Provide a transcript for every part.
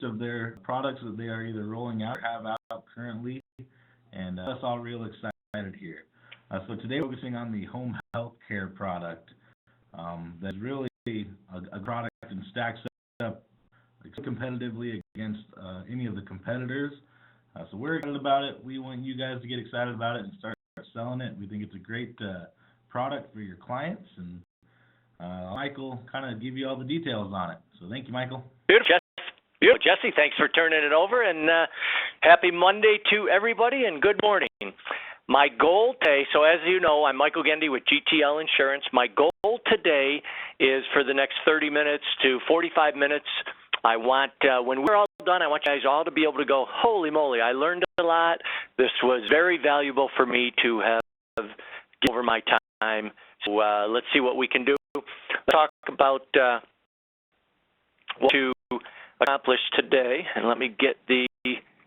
of their products that they are either rolling out or have out currently, and that's all real excited here. So today we're focusing on the home health care product. That's really a product and stacks up competitively against any of the competitors. So we're excited about it. We want you guys to get excited about it and start selling it. We think it's a great product for your clients, and Michael kind of give you all the details on it. So thank you, Michael. Beautiful, Jesse. Thanks for turning it over, and happy Monday to everybody, and good morning. My goal today, so as you know, I'm Michael Gende with GTL Insurance. My goal today is for the next 30 minutes to 45 minutes. I want, when we're all done, I want you guys all to be able to go, holy moly, I learned a lot. This was very valuable for me to have given over my time. So let's see what we can do. Let's talk about what to accomplish today. And let me get the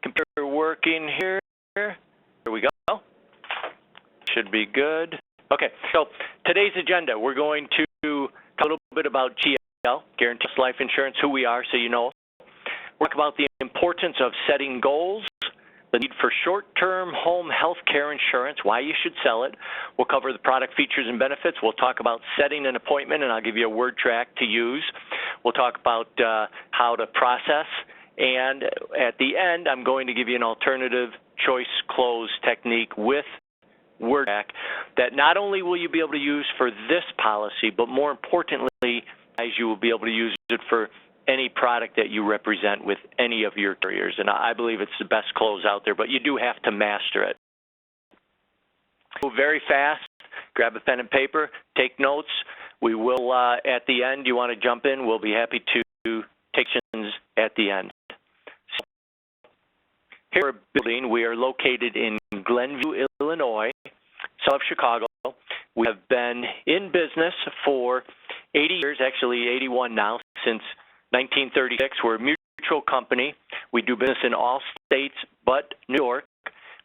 computer working here. Here we go. Should be good. Okay, so today's agenda, we're going to talk a little bit about GTL, Guaranteed Life Insurance, who we are, so you know. We'll talk about the importance of setting goals, the need for short-term home health care insurance, why you should sell it. We'll cover the product features and benefits. We'll talk about setting an appointment, and I'll give you a word track to use. We'll talk about how to process, and at the end, I'm going to give you an alternative choice close technique with word track that not only will you be able to use for this policy, but more importantly, as you will be able to use it for any product that you represent with any of your carriers. And I believe it's the best close out there, but you do have to master it. Move very fast. Grab a pen and paper. Take notes. We will, at the end, you want to jump in, we'll be happy to take questions at the end. So, here we're building. We are located in Glenview, Illinois, south of Chicago. We have been in business for 80 years, actually 81 now, since 1936. We're a mutual company. We do business in all states but New York.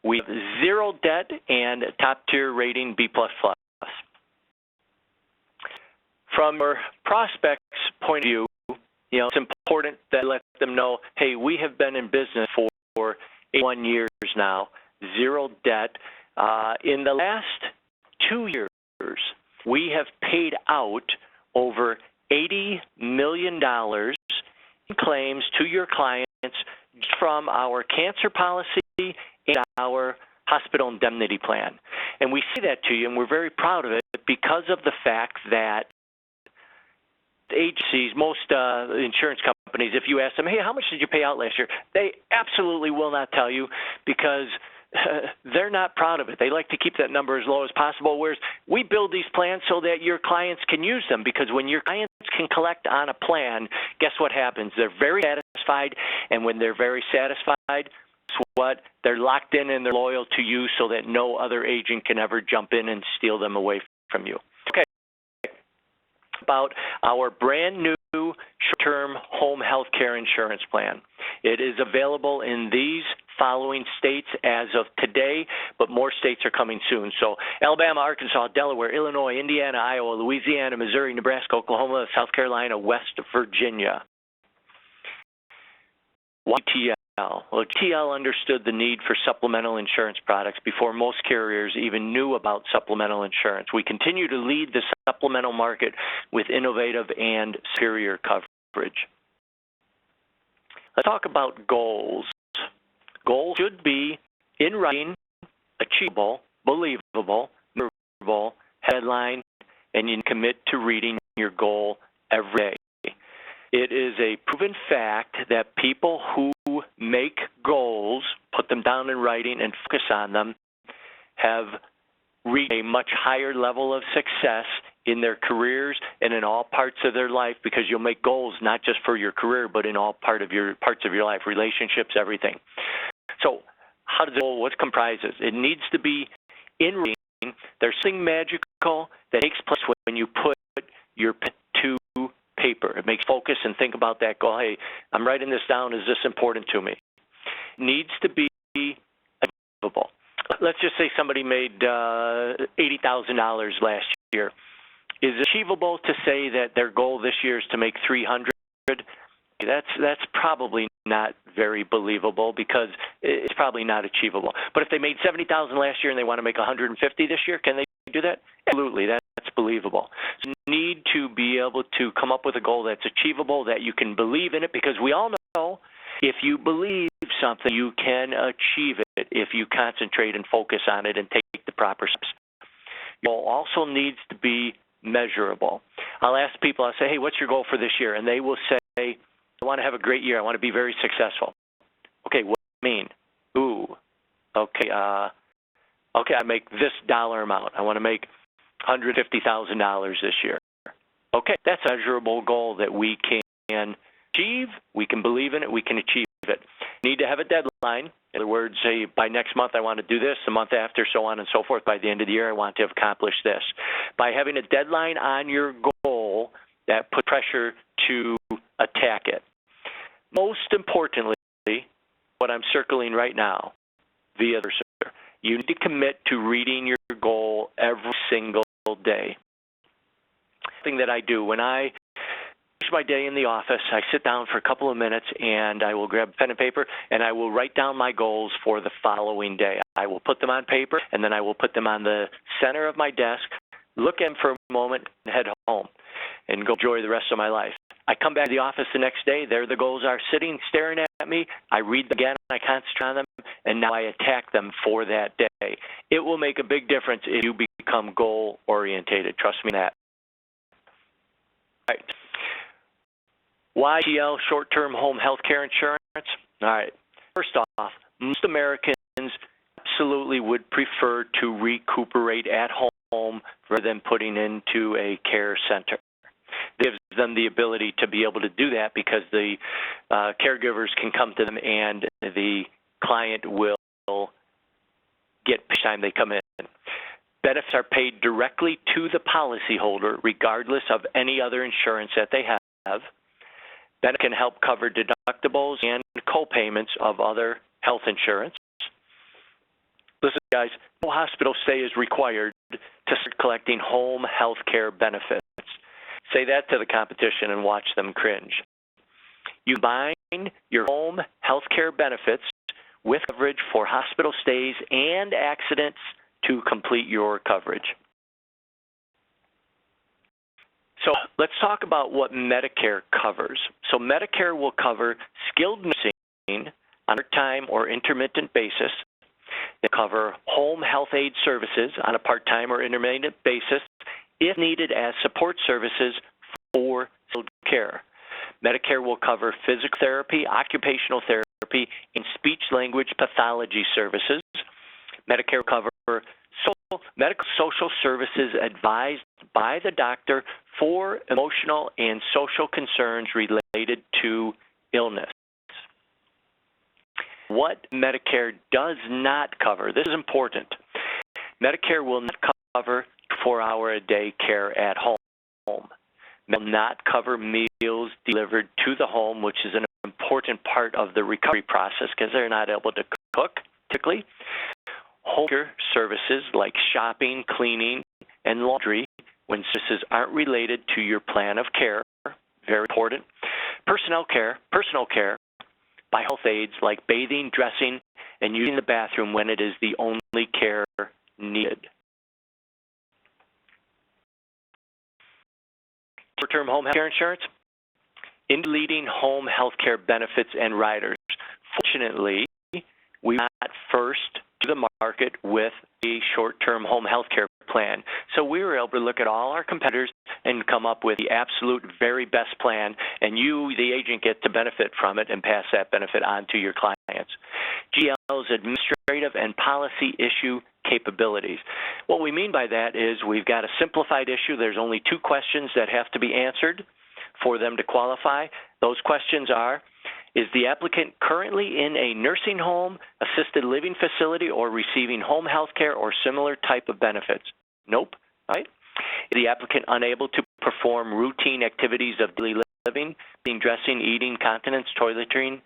We have zero debt and top-tier rating B++. From our prospects' point of view, you know, it's important that I let them know, hey, we have been in business for 81 years now, zero debt. In the last 2 years, we have paid out over $80 million in claims to your clients from our cancer policy and our hospital indemnity plan. And we say that to you, and we're very proud of it because of the fact that agencies, most insurance companies, if you ask them, hey, how much did you pay out last year? They absolutely will not tell you because they're not proud of it. They like to keep that number as low as possible, whereas we build these plans so that your clients can use them, because when your clients can collect on a plan, guess what happens? They're very satisfied, and when they're very satisfied, guess what? They're locked in and they're loyal to you so that no other agent can ever jump in and steal them away from you. Okay. About our brand new short-term home health care insurance plan. It is available in these following states as of today, but more states are coming soon. So Alabama, Arkansas, Delaware, Illinois, Indiana, Iowa, Louisiana, Missouri, Nebraska, Oklahoma, South Carolina, West Virginia. GTL. Well, GTL understood the need for supplemental insurance products before most carriers even knew about supplemental insurance. We continue to lead the supplemental market with innovative and superior coverage. Let's talk about goals. Goals should be in writing, achievable, believable, memorable, headline, and you commit to reading your goal every day. It is a proven fact that people who make goals, put them down in writing, and focus on them have reached a much higher level of success in their careers and in all parts of their life, because you'll make goals not just for your career, but in all parts of your life, relationships, everything. So how does the goal, what comprises? It needs to be in writing. There's something magical that takes place when you put your pen to paper. It makes focus and think about that goal. Hey, I'm writing this down. Is this important to me? It needs to be achievable. Let's just say somebody made $80,000 last year. Is it achievable to say that their goal this year is to make $300,000 that's probably not very believable because it's probably not achievable. But if they made $70,000 last year and they want to make $150,000 this year, can they do that? Absolutely, that's believable. So you need to be able to come up with a goal that's achievable, that you can believe in it, because we all know if you believe something, you can achieve it if you concentrate and focus on it and take the proper steps. Your goal also needs to be measurable. I'll ask people, I'll say, hey, what's your goal for this year? And they will say, I want to have a great year. I want to be very successful. Okay, what do you mean? Ooh, okay, I make this dollar amount. I want to make $150,000 this year. Okay, that's a measurable goal that we can achieve, we can believe in it, we can achieve it. You need to have a deadline. In other words, say by next month I want to do this, the month after, so on and so forth. By the end of the year I want to have accomplished this. By having a deadline on your goal, that puts pressure to attack it. Most importantly, what I'm circling right now, via the researcher, you need to commit to reading your goal every single day. Something that I do when I finish my day in the office, I sit down for a couple of minutes and I will grab a pen and paper and I will write down my goals for the following day. I will put them on paper and then I will put them on the center of my desk, look at them for a moment, and head home and go enjoy the rest of my life. I come back to the office the next day, there the goals are sitting, staring at me. I read them again, I concentrate on them, and now I attack them for that day. It will make a big difference if you become goal-orientated. Trust me on that. All right. Why GTL, short-term home health care insurance? All right. First off, most Americans absolutely would prefer to recuperate at home rather than putting into a care center. It gives them the ability to be able to do that because the caregivers can come to them and the client will get each time they come in. Benefits are paid directly to the policyholder regardless of any other insurance that they have. Benefits can help cover deductibles and co-payments of other health insurance. Listen, guys, no hospital stay is required to start collecting home health care benefits. Say that to the competition and watch them cringe. You combine your home health care benefits with coverage for hospital stays and accidents to complete your coverage. So let's talk about what Medicare covers. So Medicare will cover skilled nursing on a part-time or intermittent basis. They cover home health aid services on a part-time or intermittent basis if needed as support services for skilled care. Medicare will cover physical therapy, occupational therapy, and speech-language pathology services. Medicare will cover medical social services advised by the doctor for emotional and social concerns related to illness. What Medicare does not cover, this is important, Medicare will not cover 4-hour-a-day care at home. It will not cover meals delivered to the home, which is an important part of the recovery process because they're not able to cook, typically. Home care services like shopping, cleaning, and laundry when services aren't related to your plan of care, very important. Personal care by health aides like bathing, dressing, and using the bathroom when it is the only care needed. Short-term home health care insurance, in leading home health care benefits and riders. Fortunately, we got first to the market with a short-term home health care plan. So we were able to look at all our competitors and come up with the absolute very best plan, and you, the agent, get to benefit from it and pass that benefit on to your clients. GTL's administrative and policy issue capabilities. What we mean by that is we've got a simplified issue. There's only 2 questions that have to be answered for them to qualify. Those questions are, is the applicant currently in a nursing home, assisted living facility, or receiving home health care or similar type of benefits? Nope, right? Is the applicant unable to perform routine activities of daily living, being dressing, eating, continence, toiletry,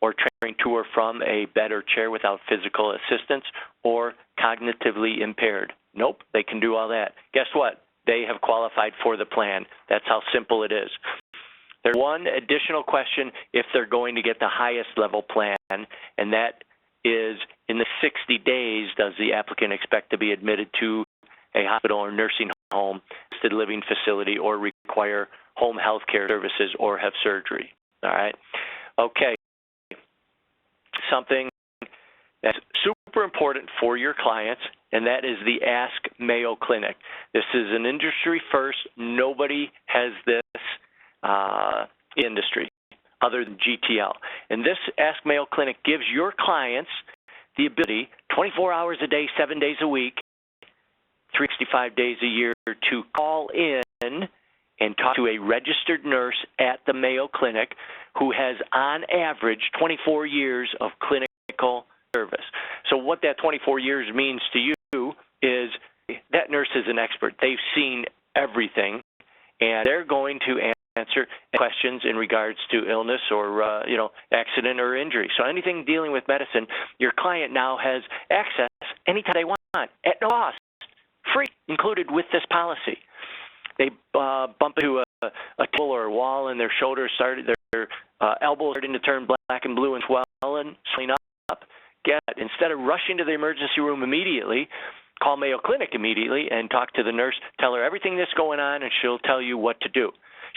or transferring to or from a bed or chair without physical assistance, or cognitively impaired? Nope, they can do all that. Guess what? They have qualified for the plan. That's how simple it is. There's one additional question if they're going to get the highest level plan, and that is, in the 60 days, does the applicant expect to be admitted to a hospital or nursing home, assisted living facility, or require home health care services or have surgery? All right. Okay. Something that's super important for your clients, and that is the Ask Mayo Clinic. This is an industry first. Nobody has this industry other than GTL. And this Ask Mayo Clinic gives your clients the ability, 24 hours a day, 7 days a week, 365 days a year, to call in and talk to a registered nurse at the Mayo Clinic who has, on average, 24 years of clinical service. So what that 24 years means to you is that nurse is an expert. They've seen everything, and they're going to answer questions in regards to illness or accident or injury. So anything dealing with medicine, your client now has access anytime they want at no cost, free, included with this policy. They bump into a table or a wall and their shoulders started, their elbows starting to turn black and blue and swell and swelling up. Instead of rushing to the emergency room immediately, call Mayo Clinic immediately and talk to the nurse. Tell her everything that's going on, and she'll tell you what to do.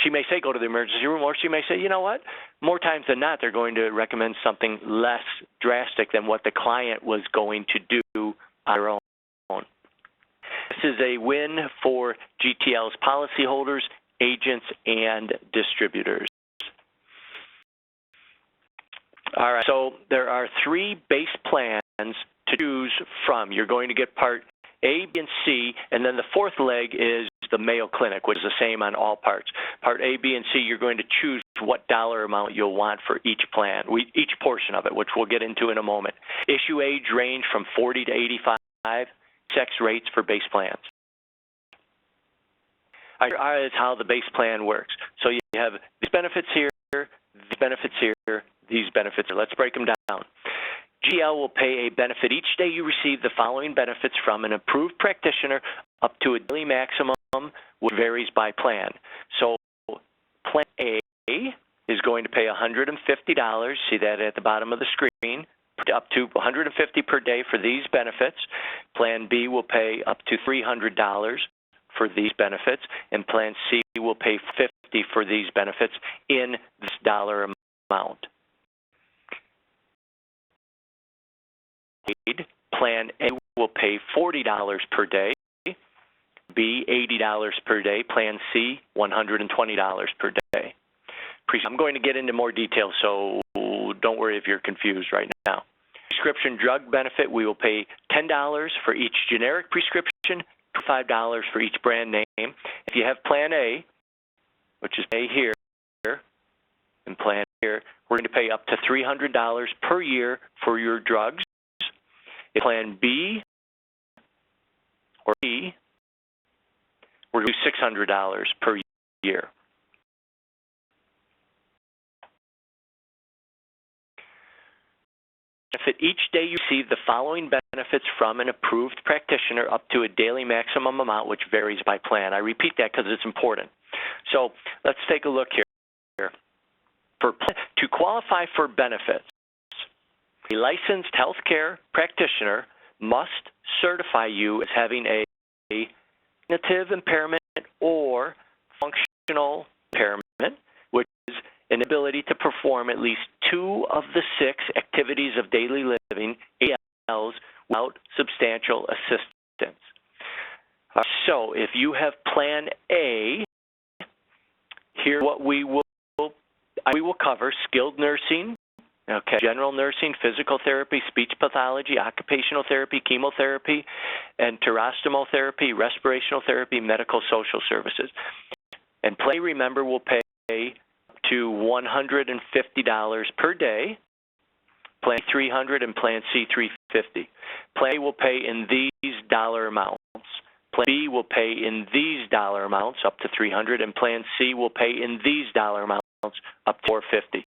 She may say go to the emergency room, or she may say, you know what, more times than not, they're going to recommend something less drastic than what the client was going to do on their own. This is a win for GTL's policyholders, agents, and distributors. All right, so there are 3 base plans to choose from. You're going to get Part A, B, and C, and then the 4th leg is the Mayo Clinic, which is the same on all parts. Part A, B, and C, you're going to choose what dollar amount you'll want for each plan, each portion of it, which we'll get into in a moment. Issue age range from 40 to 85, sex rates for base plans. Here is how the base plan works. So you have these benefits here, these benefits here, these benefits here. Let's break them down. GL will pay a benefit each day you receive the following benefits from an approved practitioner up to a daily maximum, which varies by plan. So Plan A is going to pay $150. See that at the bottom of the screen, up to $150 per day for these benefits. Plan B will pay up to $300 for these benefits, and Plan C will pay $50 for these benefits in this dollar amount. Plan A will pay $40 per day, B $80 per day, Plan C $120 per day. I'm going to get into more detail, so don't worry if you're confused right now. Prescription drug benefit, we will pay $10 for each generic prescription, $5 for each brand name. If you have Plan A, which is A here, and Plan here, we're going to pay up to $300 per year for your drugs. If Plan B or C, we're going to do $600 per year. Benefit each day you receive the following benefits from an approved practitioner up to a daily maximum amount, which varies by plan. I repeat that because it's important. So let's take a look here. To qualify for benefits, a licensed healthcare practitioner must certify you as having a cognitive impairment or functional impairment, which is an ability to perform at least 2 of the 6 activities of daily living, ALs, without substantial assistance. So if you have Plan A, here what we will cover: skilled nursing, general nursing, physical therapy, speech pathology, occupational therapy, chemotherapy, enterostomal therapy, respirational therapy, medical social services. And Plan A, remember, will pay to $150 per day, Plan $300, and Plan C $350. Plan A will pay in these dollar amounts. Plan B will pay in these dollar amounts up to $300, and Plan C will pay in these dollar amounts up to $450.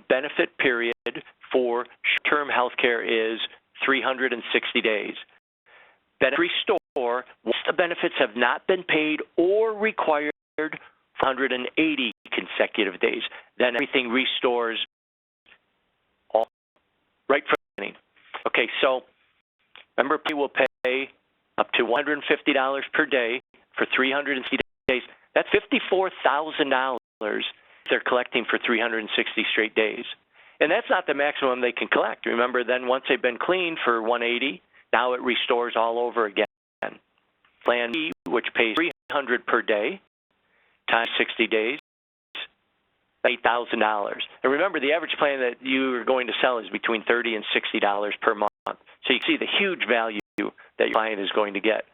Benefit period for short-term health care is 360 days. Benefit restore once the benefits have not been paid or required 480 consecutive days. Then everything restores all right from the beginning. Okay, so member pay will pay up to $150 per day for 360 days. That's $54,000 they're collecting for 360 straight days. And that's not the maximum they can collect. Remember, then once they've been cleaned for 180, now it restores all over again. Plan B, which pays $300 per day times 60 days, $8,000. And remember, the average plan that you are going to sell is between $30 and $60 per month. So you can see the huge value that your client is going to get.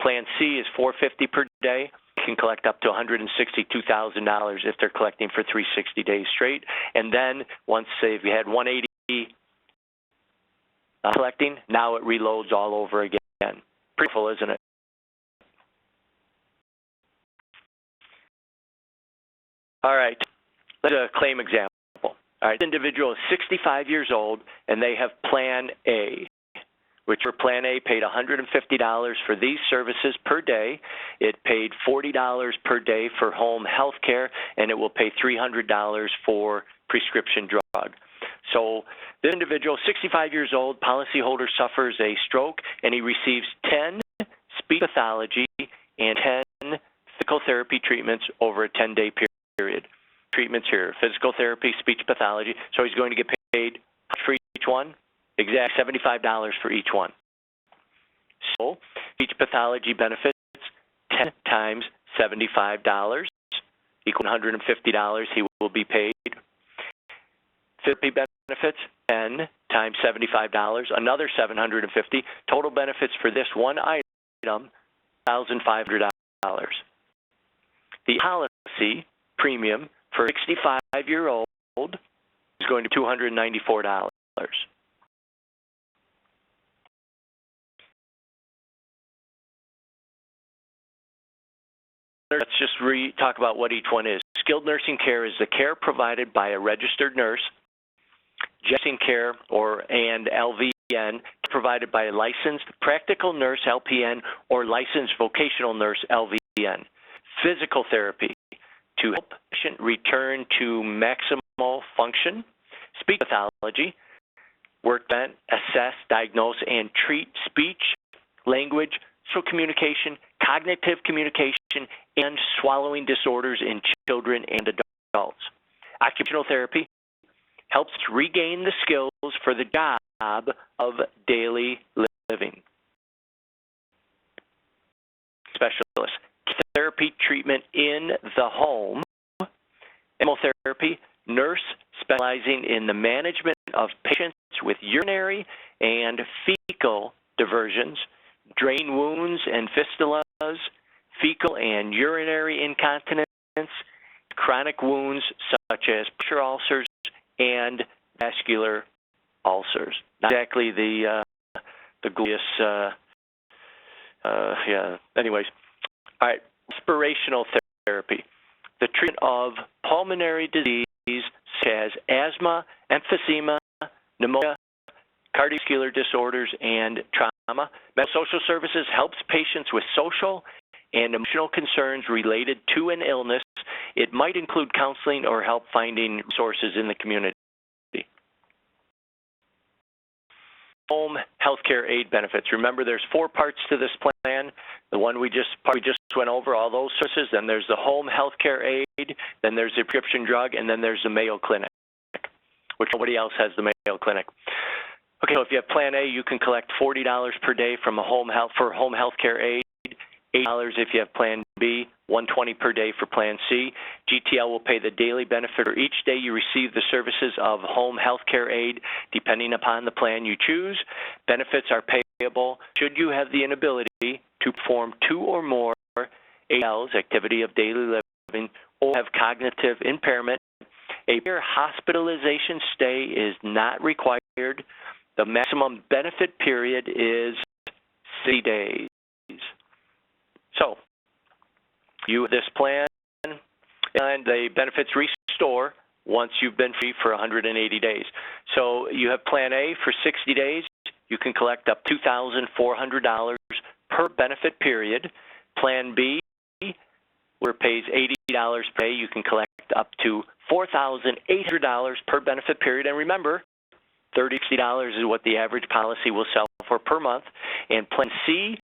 Plan C is $450 per day. You can collect up to $162,000 if they're collecting for 360 days straight. And then once they've had 180 collecting, now it reloads all over again. Pretty cool, isn't it? All right, let's do a claim example. All right, this individual is 65 years old, and they have Plan A, which for Plan A paid $150 for these services per day. It paid $40 per day for home health care, and it will pay $300 for prescription drug. So this individual, 65 years old, policyholder suffers a stroke, and he receives 10 speech pathology and 10 physical therapy treatments over a 10-day period. Treatments here, physical therapy, speech pathology. So he's going to get paid for each one, exact $75 for each one. So speech pathology benefits 10 times $75 equal $150 he will be paid. Therapy benefits 10 times $75, another $750. Total benefits for this one item, $1,500. The policy premium for a 65-year-old is going to be $294. Let's just talk about what each one is. Skilled nursing care is the care provided by a registered nurse. Nursing care and LVN provided by a licensed practical nurse LPN or licensed vocational nurse LVN. Physical therapy to help the patient return to maximal function. Speech pathology, work prevent, assess, diagnose, and treat speech, language, social communication, cognitive communication, and swallowing disorders in children and adults. Occupational therapy helps regain the skills for the job of daily living. Specialist therapy treatment in the home. Chemotherapy, nurse specializing in the management of patients with urinary and fecal diversions, drain wounds and fistulas, fecal and urinary incontinence, chronic wounds such as pressure ulcers and vascular ulcers. Not exactly the gluteus, anyways. All right, respirational therapy. The treatment of pulmonary disease such as asthma, emphysema, pneumonia, cardiovascular disorders, and trauma. Mental social services helps patients with social and emotional concerns related to an illness. It might include counseling or help finding resources in the community. Home healthcare aid benefits. Remember, there's 4 parts to this plan. The one we just went over, all those services. Then there's the home healthcare aid. Then there's the prescription drug, and then there's the Mayo Clinic, which nobody else has the Mayo Clinic. Okay, so if you have Plan A, you can collect $40 per day from a home healthcare aid. $8 if you have Plan B, $120 per day for Plan C. GTL will pay the daily benefit for each day you receive the services of home health care aid, depending upon the plan you choose. Benefits are payable should you have the inability to perform 2 or more ALs, activity of daily living, or have cognitive impairment. A hospitalization stay is not required. The maximum benefit period is 60 days. So, you have this plan, and the benefits restore once you've been free for 180 days. So, you have Plan A for 60 days. You can collect up $2,400 per benefit period. Plan B where it pays $80 per day. You can collect up to $4,800 per benefit period. And remember, $30 is what the average policy will sell for per month. And Plan C,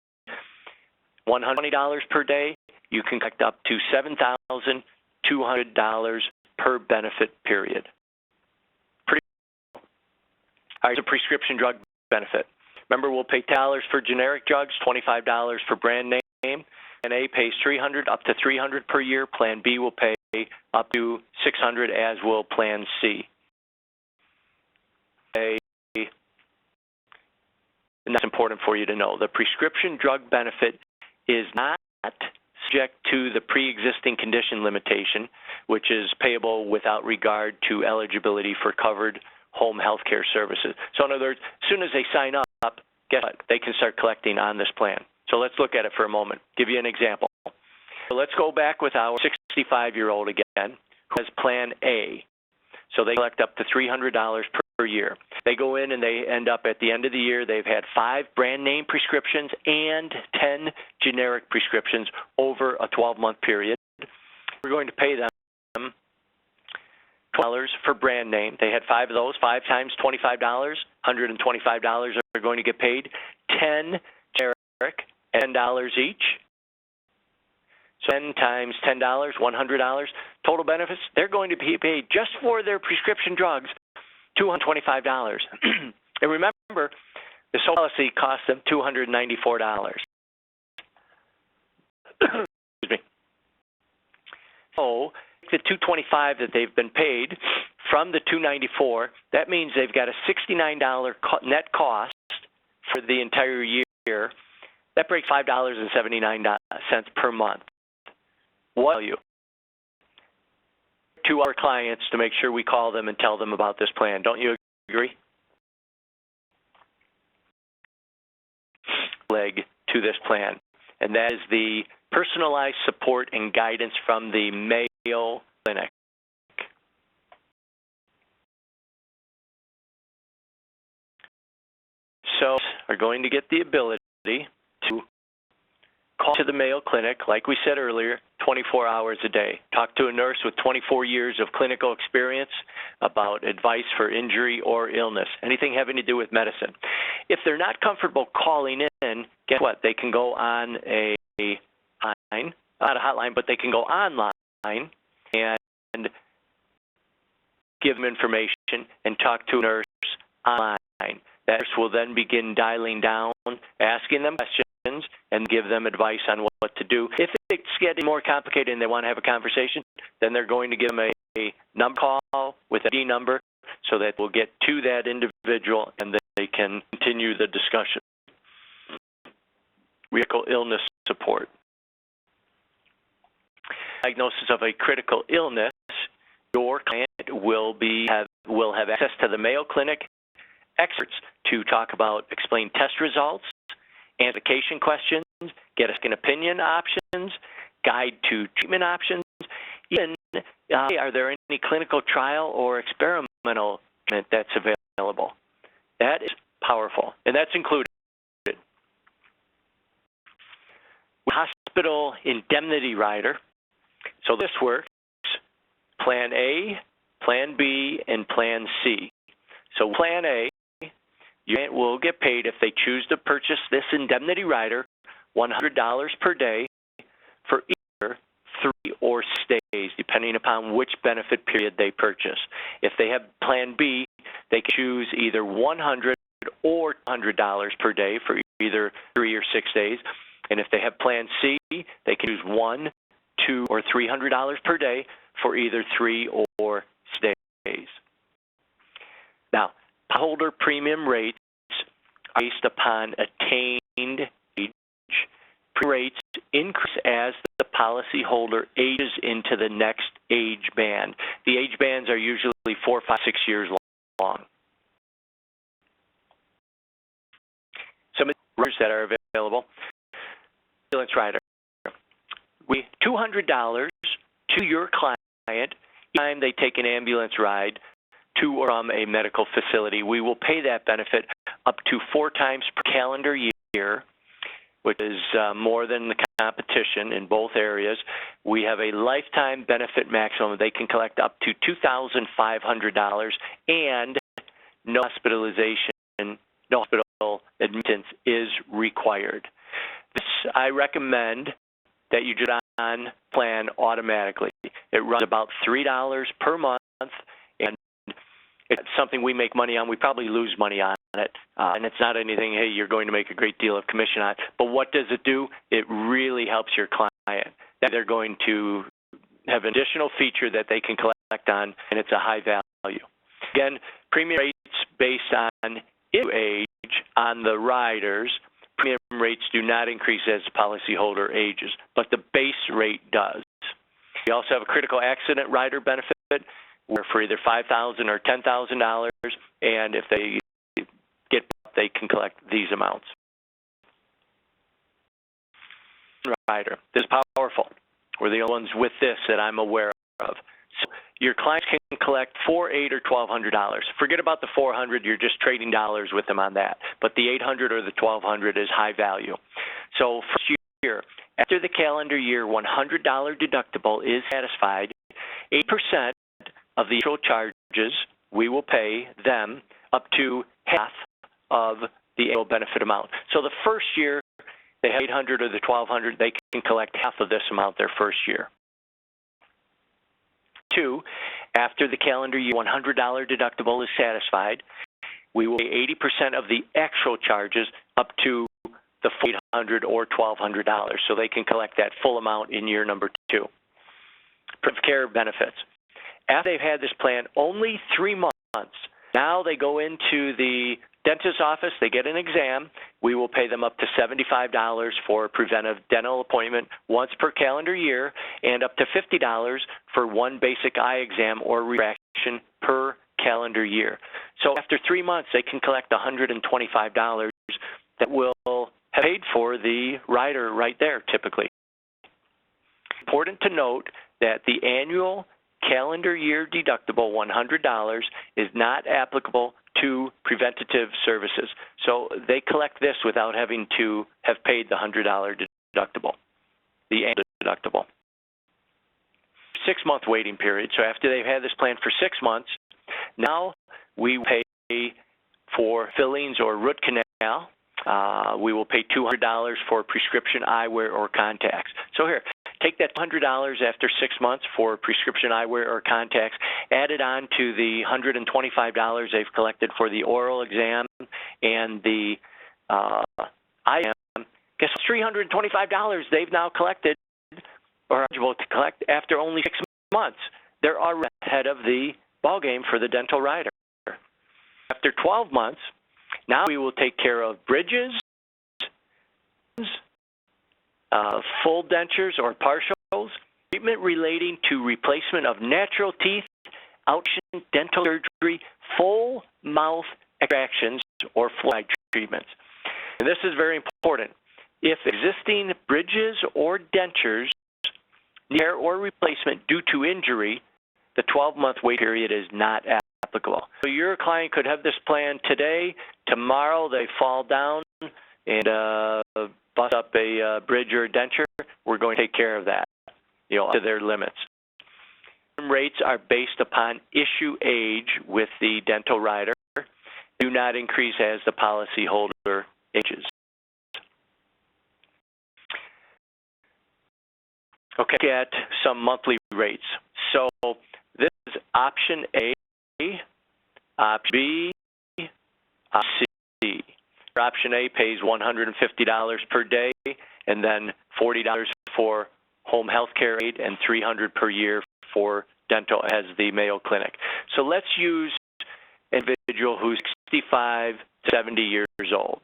$120 per day. You can collect up to $7,200 per benefit period. Pretty cool. All right, a prescription drug benefit. Remember, we'll pay $10 for generic drugs, $25 for brand name. Plan A pays $300 up to $300 per year. Plan B will pay up to $600, as will Plan C. And that's important for you to know. The prescription drug benefit is not subject to the pre-existing condition limitation, which is payable without regard to eligibility for covered home health care services. So in other words, as soon as they sign up, guess what? They can start collecting on this plan. So let's look at it for a moment. Give you an example. So let's go back with our 65-year-old again, who has Plan A. So they collect up to $300 per year. They go in and they end up at the end of the year, they've had 5 brand name prescriptions and 10 generic prescriptions over a 12-month period. We're going to pay them $12 for brand name. They had 5 of those, 5 times $25, $125 are going to get paid. 10 generic, $10 each. So 10 times $10, $100. Total benefits, they're going to be paid just for their prescription drugs, $225. And remember, this whole policy cost them $294. Excuse me. So the $225 that they've been paid from the $294, that means they've got a $69 net cost for the entire year. That breaks $5.79 per month. What value to our clients to make sure we call them and tell them about this plan? Don't you agree? Leg to this plan, and that is the personalized support and guidance from the Mayo Clinic. So are going to get the ability to call to the Mayo Clinic, like we said earlier, 24 hours a day. Talk to a nurse with 24 years of clinical experience about advice for injury or illness, anything having to do with medicine. If they're not comfortable calling in, guess what? They can go on a line, not a hotline, but they can go online and give them information and talk to a nurse online. That nurse will then begin dialing down, asking them questions, and give them advice on what to do. If it's getting more complicated and they want to have a conversation, then they're going to give them a number call with a D number so that we'll get to that individual and they can continue the discussion. Critical illness support. Diagnosis of a critical illness, your client will have access to the Mayo Clinic experts to talk about, explain test results, application questions, get a second opinion options, guide to treatment options, even are there any clinical trial or experimental treatment that's available. That is powerful, and that's included. Hospital indemnity rider. So this works, Plan A, Plan B, and Plan C. So Plan A, you will get paid if they choose to purchase this indemnity rider, $100 per day for either 3 or 6 days, depending upon which benefit period they purchase. If they have Plan B, they can choose either $100 or $200 per day for either 3 or 6 days. And if they have Plan C, they can choose $100, $200, or $300 per day for either 3 or 6 days. Now, holder premium rates are based upon attained age. Rates increase as the policyholder ages into the next age band. The age bands are usually 4, 5, 6 years long. Some of the risks that are available. Ambulance rider. $200 to your client each time they take an ambulance ride to or from a medical facility. We will pay that benefit up to 4 times per calendar year. which is more than the competition in both areas. We have a lifetime benefit maximum. They can collect up to $2,500 and no hospitalization, no hospital admittance is required. This, I recommend that you just on plan automatically. It runs about $3 per month, and it's something we make money on. We probably lose money on it, and it's not anything, hey, you're going to make a great deal of commission on it. But what does it do? It really helps your client. They're going to have an additional feature that they can collect on, and it's a high value. Again, premium rates based on age on the riders. Premium rates do not increase as the policyholder ages, but the base rate does. We also have a critical accident rider benefit where for either $5,000 or $10,000, and if they get up, they can collect these amounts. Rider, this is powerful. We're the only ones with this that I'm aware of. So your clients can collect $400, $800, or $1,200. Forget about the $400. You're just trading dollars with them on that. But the $800 or the $1,200 is high value. So first year, after the calendar year, $100 deductible is satisfied. 8% of the actual charges, we will pay them up to half of the annual benefit amount. So the first year, they have $800 or the $1,200, they can collect half of this amount their first year. 2, after the calendar year, $100 deductible is satisfied, we will pay 80% of the actual charges up to the $800 or $1,200, so they can collect that full amount in year number 2. Preventive care benefits. After they've had this plan only 3 months, now they go into the dentist's office, they get an exam. We will pay them up to $75 for a preventive dental appointment once per calendar year, and up to $50 for one basic eye exam or refraction per calendar year. So after 3 months, they can collect $125 that will have paid for the rider right there, typically. Important to note that the annual calendar year deductible, $100, is not applicable to preventative services. So they collect this without having to have paid the $100 deductible, the annual deductible. 6-month waiting period. So after they've had this plan for 6 months, now we pay for fillings or root canal. We will pay $200 for prescription eyewear or contacts. So here, take that $200 after 6 months for prescription eyewear or contacts, add it on to the $125 they've collected for the oral exam and the eye exam. Guess $325 they've now collected or are eligible to collect after only 6 months. They're already ahead of the ballgame for the dental rider. After 12 months, now we will take care of bridges, full dentures or partials, treatment relating to replacement of natural teeth, outpatient dental surgery, full mouth extractions, or fluoride treatments. And this is very important. If existing bridges or dentures need repair or replacement due to injury, the 12-month wait period is not applicable. So your client could have this plan today, tomorrow they fall down and bust up a bridge or a denture. We're going to take care of that, up to their limits. Rates are based upon issue age with the dental rider, do not increase as the policyholder ages. Okay, look at some monthly rates. So this is option A, option B, option C. Option A pays $150 per day and then $40 for home health care aid and $300 per year for dental as the Mayo Clinic. So let's use an individual who's 65 to 70 years old.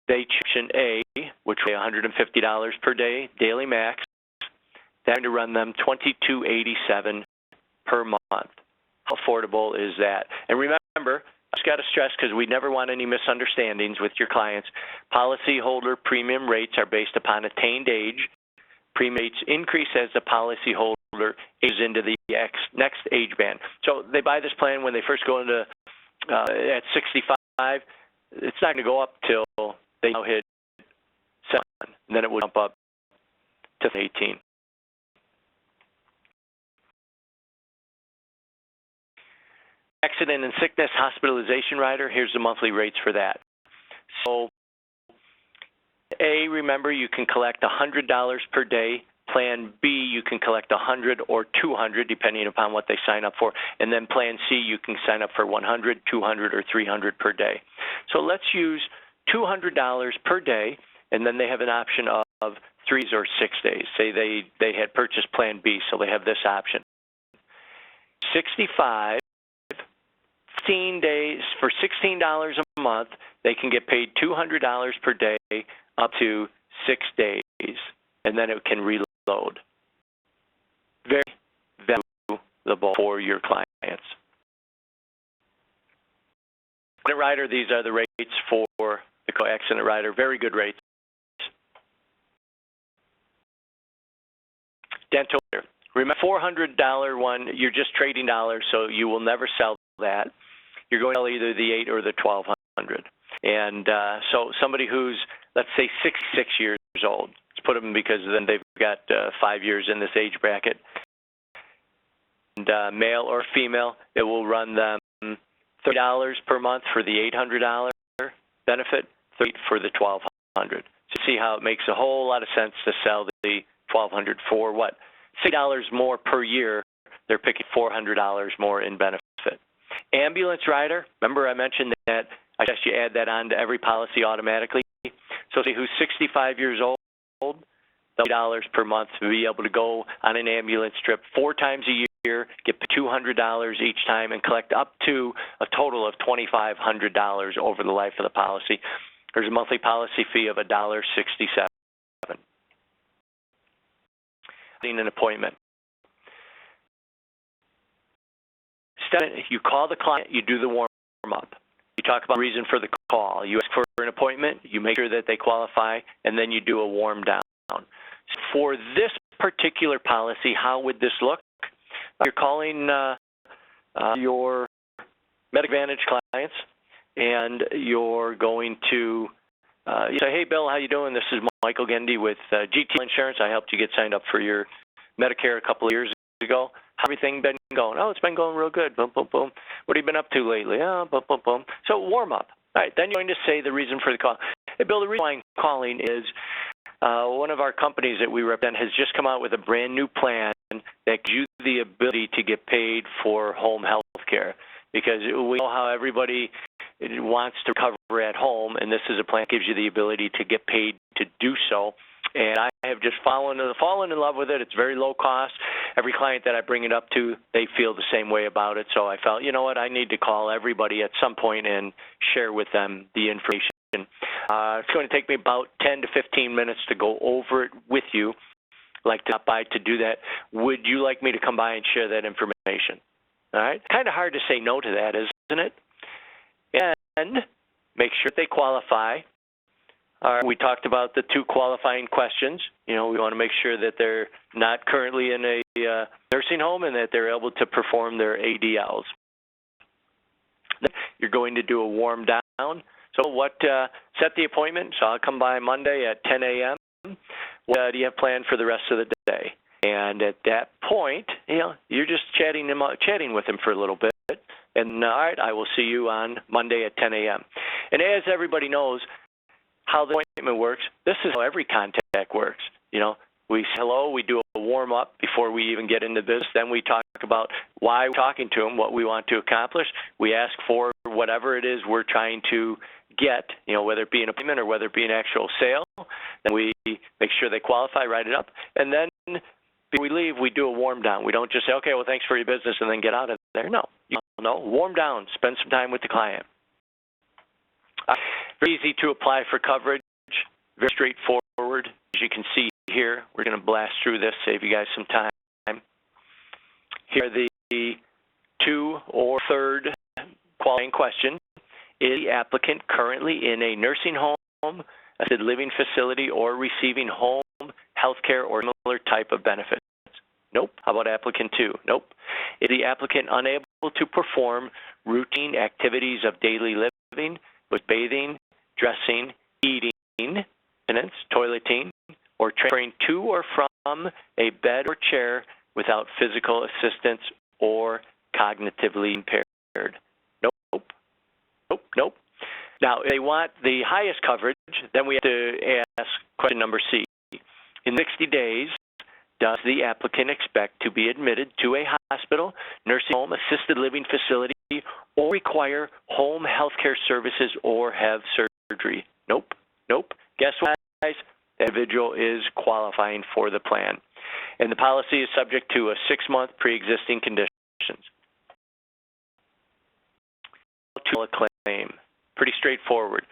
They choose option A, which will pay $150 per day, daily max. That's going to run them $22.87 per month. How affordable is that? And remember, I just got to stress, because we never want any misunderstandings with your clients, policyholder premium rates are based upon attained age. Premium rates increase as the policyholder ages into the next age band. So they buy this plan when they first go into at 65. It's not going to go up till they now hit 7, and then it would jump up to 18. Accident and sickness hospitalization rider, here's the monthly rates for that. So A, remember, you can collect $100 per day. Plan B, you can collect $100 or $200, depending upon what they sign up for. And then Plan C, you can sign up for $100, $200, or $300 per day. So let's use $200 per day, and then they have an option of 3 or 6 days. Say they had purchased Plan B, so they have this option. 65, 15 days, for $16 a month, they can get paid $200 per day up to 6 days, and then it can reload. Very valuable for your clients. Accident rider, these are the rates for the accident rider. Very good rates. Dental, remember, $400 one, you're just trading dollars, so you will never sell that. You're going to sell either the 8 or the 1200. And so somebody who's, let's say, 66 years old, let's put them, because then they've got 5 years in this age bracket, and male or female, it will run them $30 per month for the $800 benefit, $30 for the $1,200. So see how it makes a whole lot of sense to sell the $1,200 for what? $6 more per year. They're picking $400 more in benefit. Ambulance rider, remember I mentioned that I suggest you add that on to every policy automatically. So see who's 65 years old, $30 per month to be able to go on an ambulance trip 4 times a year, get $200 each time, and collect up to a total of $2,500 over the life of the policy. There's a monthly policy fee of $1.67. Setting an appointment. You call the client, you do the warm-up. You talk about the reason for the call. You ask for an appointment, you make sure that they qualify, and then you do a warm-down. For this particular policy, how would this look? You're calling your Medicare Advantage clients, and you're going to you say, hey, Bill, how you doing? This is Michael Gende with GTL Insurance. I helped you get signed up for your Medicare a couple of years ago. How's everything been going? Oh, it's been going real good. Boom, boom, boom. What have you been up to lately? Oh, boom, boom, boom. So warm up. All right, then you're going to say the reason for the call. Hey, Bill, the reason why I'm calling is one of our companies that we represent has just come out with a brand new plan that gives you the ability to get paid for home health care, because we know how everybody wants to recover at home, and this is a plan that gives you the ability to get paid to do so. And I have just fallen in love with it. It's very low cost. Every client that I bring it up to, they feel the same way about it. So I felt, you know what, I need to call everybody at some point and share with them the information. It's going to take me about 10 to 15 minutes to go over it with you. I'd like to stop by to do that. Would you like me to come by and share that information? All right? Kind of hard to say no to that, isn't it? And make sure they qualify. We talked about the 2 qualifying questions. You know, we want to make sure that they're not currently in a nursing home and that they're able to perform their ADLs. You're going to do a warm down. So set the appointment. So I'll come by Monday at 10 a.m. What do you have planned for the rest of the day? And at that point, you know, you're just chatting with them for a little bit. And all right, I will see you on Monday at 10 a.m. And as everybody knows how the appointment works, this is how every contact works. You know, we say hello, we do a warm-up before we even get into this. Then we talk about why we're talking to them, what we want to accomplish. We ask for whatever it is we're trying to get, you know, whether it be an appointment or whether it be an actual sale. Then we make sure they qualify, write it up, and then before we leave, we do a warm down. We don't just say, okay, well, thanks for your business, and then get out of there. No, warm down, spend some time with the client. Very easy to apply for coverage, very straightforward. As you can see here, we're going to blast through this, save you guys some time. Here are the 2 or 3rd qualifying question. Is the applicant currently in a nursing home, assisted living facility, or receiving home health care or similar type of benefits? Nope. How about applicant 2? Nope. Is the applicant unable to perform routine activities of daily living with bathing, dressing, eating, maintenance, toileting, or transferring to or from a bed or chair without physical assistance or cognitively impaired. Nope. Nope. Nope. Now, if they want the highest coverage, then we have to ask question number C. In 60 days, does the applicant expect to be admitted to a hospital, nursing home, assisted living facility, or require home health care services or have surgery? Nope. Nope. Guess what, guys? The individual is qualifying for the plan. And the policy is subject to a 6-month pre-existing conditions. To a claim. Pretty straightforward.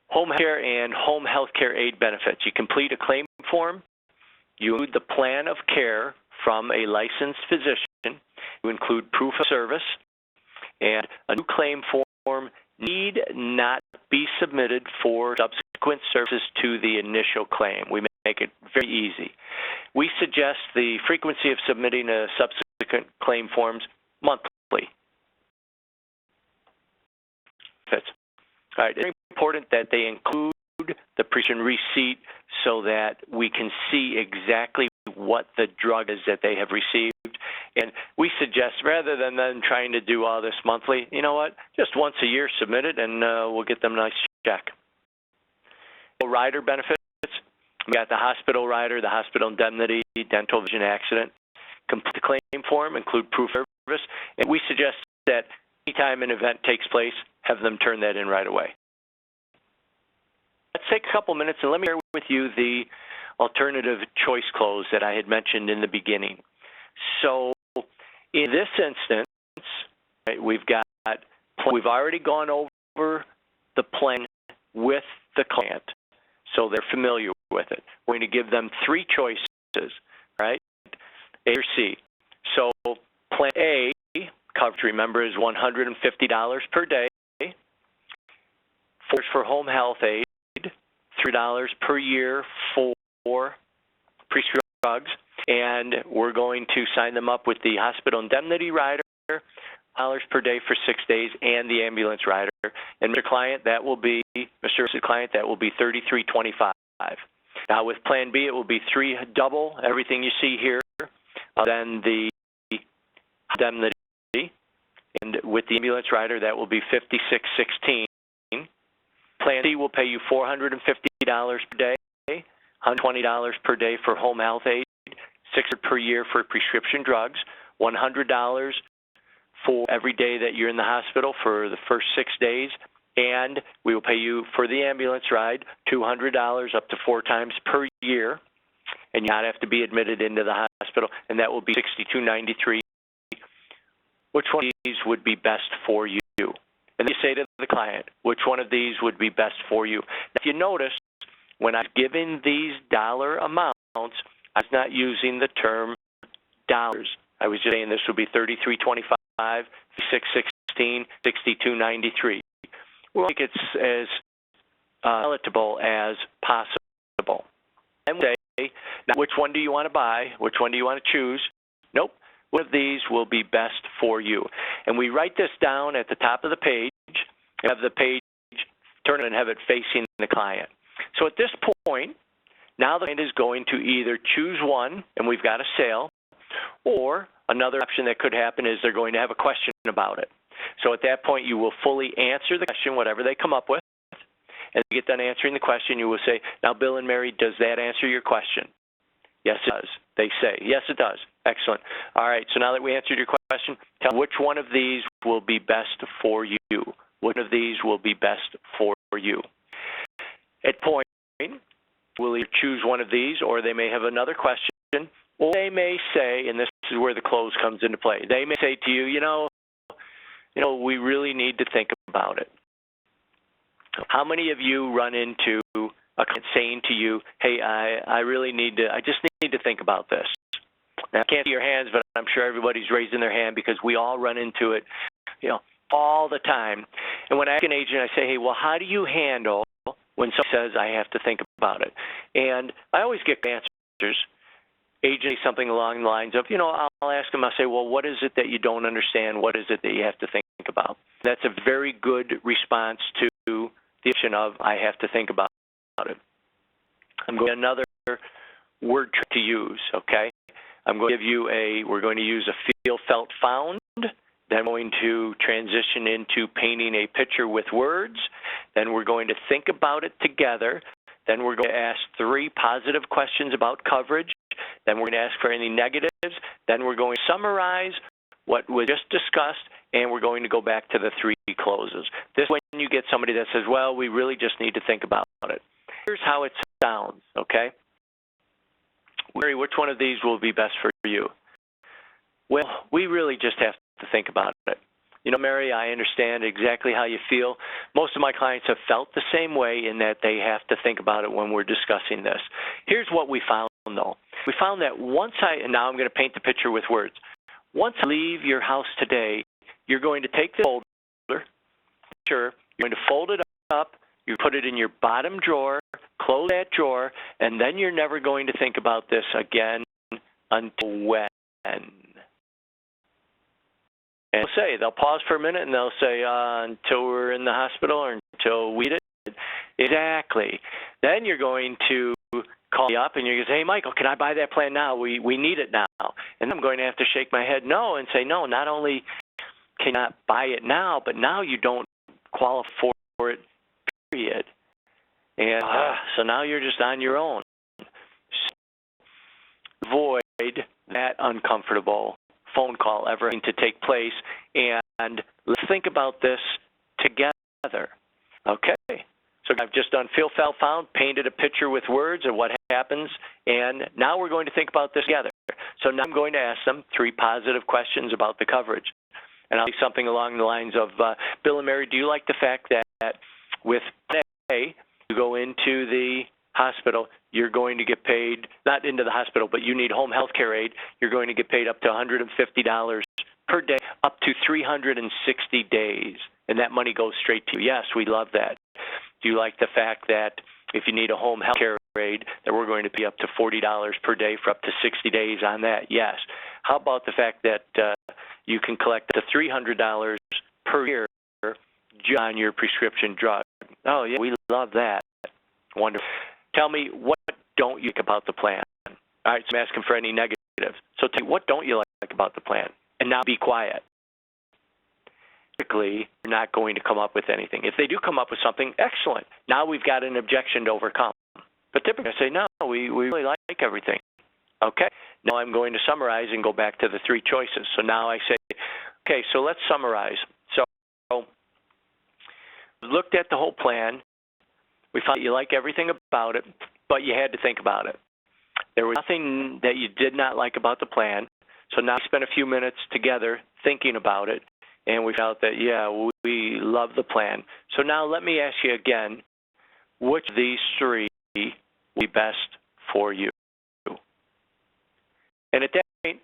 Home care and home health care aid benefits. You complete a claim form. You include the plan of care from a licensed physician. You include proof of service. And a new claim form need not be submitted for subsequent services to the initial claim. We make it very easy. We suggest the frequency of submitting a subsequent claim forms monthly. All right, it's very important that they include the prescription receipt so that we can see exactly what the drug is that they have received. And we suggest, rather than them trying to do all this monthly, you know what, just once a year submit it and we'll get them a nice check. Rider benefits, we got the hospital rider, the hospital indemnity, dental, vision, accident. Complete the claim form, include proof of service, and we suggest that anytime an event takes place, have them turn that in right away. Let's take a couple minutes and let me share with you the alternative choice close that I had mentioned in the beginning. So in this instance, right, we've already gone over the plan with the client, so they're familiar with it. We're going to give them 3 choices, right? A or C. So plan A, coverage, remember, is $150 per day. For home health aid, $3 per year for prescription drugs, and we're going to sign them up with the hospital indemnity rider, $1 per day for 6 days, and the ambulance rider. And Mr. Client, that will be $33.25. Now with Plan B, it will be double everything you see here, then the indemnity, and with the ambulance rider, that will be $56.16. Plan C will pay you $450 per day, $120 per day for home health aid, $600 per year for prescription drugs, $100 for every day that you're in the hospital for the first 6 days, and we will pay you for the ambulance ride $200 up to 4 times per year, and you not have to be admitted into the hospital, and that will be $62.93. Which one of these would be best for you? And you say to the client, which one of these would be best for you? Now, if you notice, when I'm giving these dollar amounts, I was not using the term dollars. I was just saying this would be $33.25, $56.16, $62.93. We'll make it as palatable as possible. And we say, now, which one do you want to buy? Which one do you want to choose? Nope. One of these will be best for you. And we write this down at the top of the page, have the page turn it and have it facing the client. So at this point, now the client is going to either choose one, and we've got a sale, or another option that could happen is they're going to have a question about it. So at that point, you will fully answer the question, whatever they come up with, and you get done answering the question, you will say, now, Bill and Mary, does that answer your question? Yes, it does. They say, yes, it does. Excellent. All right, so now that we answered your question, tell me which one of these will be best for you. Which of these will be best for you? At point, we'll either choose one of these, or they may have another question, or they may say, and this is where the close comes into play, they may say to you, you know, we really need to think about it. How many of you run into a client saying to you, hey, I just need to think about this? Now, I can't see your hands, but I'm sure everybody's raising their hand because we all run into it, all the time. And when I ask an agent, I say, hey, well, how do you handle when someone says I have to think about it? And I always get answers. Agent say something along the lines of, I'll ask them, I'll say, well, what is it that you don't understand? What is it that you have to think about? That's a very good response to the option of I have to think about it. I'm going to another word to use, okay? I'm going to give you we're going to use a feel, felt, found. Then I'm going to transition into painting a picture with words. Then we're going to think about it together. Then we're going to ask 3 positive questions about coverage. Then we're going to ask for any negatives. Then we're going to summarize what was just discussed, and we're going to go back to the 3 closes. This is when you get somebody that says, well, we really just need to think about it. Here's how it sounds, okay? Mary, which one of these will be best for you? Well, we really just have to think about it. You know, Mary, I understand exactly how you feel. Most of my clients have felt the same way in that they have to think about it when we're discussing this. Here's what we found, though. We found that and now I'm going to paint the picture with words. Once you leave your house today, you're going to take the folder, you're going to fold it up, you put it in your bottom drawer, close that drawer, and then you're never going to think about this again until when? And they'll pause for a minute and they'll say, until we're in the hospital or until we did it. Exactly. Then you're going to call me up and you're going to say, hey, Michael, can I buy that plan now? We need it now. And I'm going to have to shake my head no and say, no, not only can you not buy it now, but now you don't qualify for it, period. And so now you're just on your own. Avoid that uncomfortable phone call ever to take place, and let's think about this together. Okay, so I've just done feel, felt, found, painted a picture with words of what happens, and now we're going to think about this together. So now I'm going to ask them 3 positive questions about the coverage. And I'll say something along the lines of, Bill and Mary, do you like the fact that with A, you go into the hospital, you're going to get paid, not into the hospital, but you need home health care aid, you're going to get paid up to $150 per day, up to 360 days, and that money goes straight to you. Yes, we love that. Do you like the fact that if you need a home health care aid, that we're going to pay up to $40 per day for up to 60 days on that? Yes. How about the fact that you can collect up to $300 per year on your prescription drug? Oh, yeah, we love that. Wonderful. Tell me, what don't you like about the plan? All right, so I'm asking for any negatives. So tell me, what don't you like about the plan? And now be quiet. Typically, you're not going to come up with anything. If they do come up with something, excellent. Now we've got an objection to overcome. But typically I say, no, we really like everything. Okay, now I'm going to summarize and go back to the 3 choices. So now I say, okay, so let's summarize. So looked at the whole plan. We found that you like everything about it, but you had to think about it. There was nothing that you did not like about the plan. So now we spent a few minutes together thinking about it, and we found that, yeah, we love the plan. So now let me ask you again, which of these 3 will be best for you? And at that point,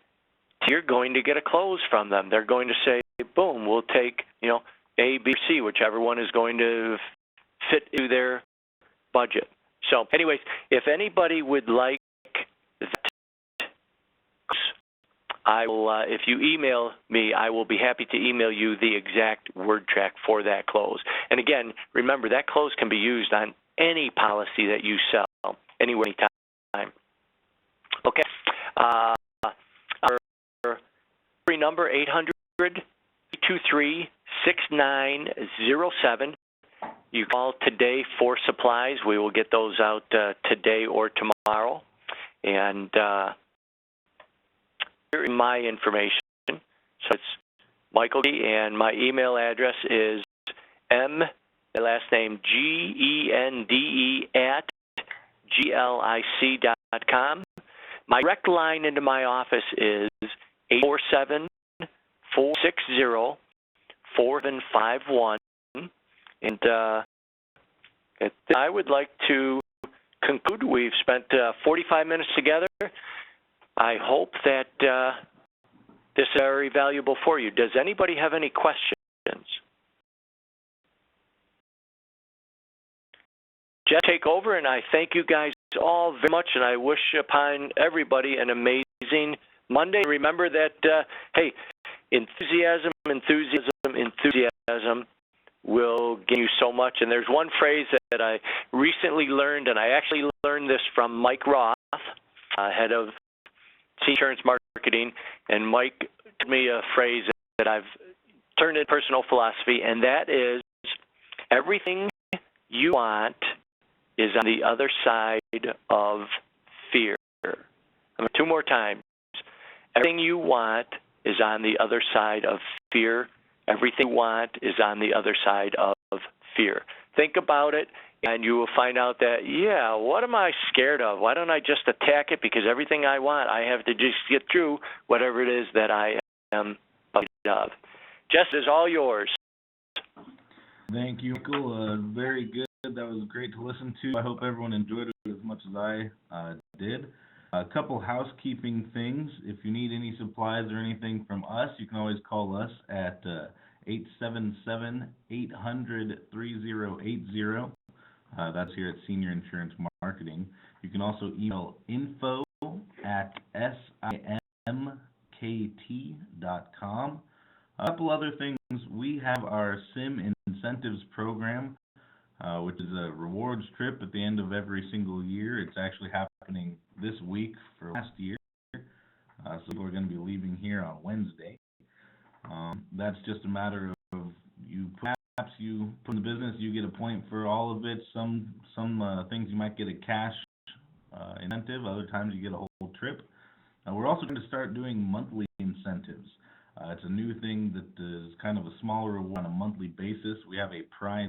you're going to get a close from them. They're going to say, boom, we'll take, A, B, C, whichever one is going to fit into their budget. So anyways, if anybody would like that, I will, if you email me, I will be happy to email you the exact word track for that close. And again, remember, that close can be used on any policy that you sell, anywhere, anytime. Okay. Our free number, 800-223-6907. You call today for supplies. We will get those out today or tomorrow. And here is my information. So it's Michael D, and my email address is my last name, Gende @glic.com. My direct line into my office is 847-460-4751. And I would like to conclude. We've spent 45 minutes together. I hope that this is very valuable for you. Does anybody have any questions? Just take over, and I thank you guys all very much, and I wish upon everybody an amazing Monday. Remember that, hey, enthusiasm will you so much. And there's one phrase that I recently learned, and I actually learned this from Mike Roth, head of insurance marketing. And Mike told me a phrase that I've turned into personal philosophy, and that is, everything you want is on the other side of fear. Two more times. Everything you want is on the other side of fear. Everything you want is on the other side of fear. Think about it, and you will find out that, yeah, what am I scared of? Why don't I just attack it? Because everything I want, I have to just get through whatever it is that I am afraid of. Jess, is all yours. Thank you, Michael. Very good. That was great to listen to. I hope everyone enjoyed it as much as I did. A couple housekeeping things. If you need any supplies or anything from us, you can always call us at 877-800-3080. That's here at Senior Insurance Marketing. You can also email info@simkt.com. A couple other things. We have our SIM Incentives program, which is a rewards trip at the end of every single year. It's actually happening this week for last year. So people are going to be leaving here on Wednesday. That's just a matter of perhaps you put in the business, you get a point for all of it. Some things you might get a cash incentive. Other times you get a whole trip. We're also going to start doing monthly incentives. It's a new thing that is kind of a smaller reward on a monthly basis. We have a prize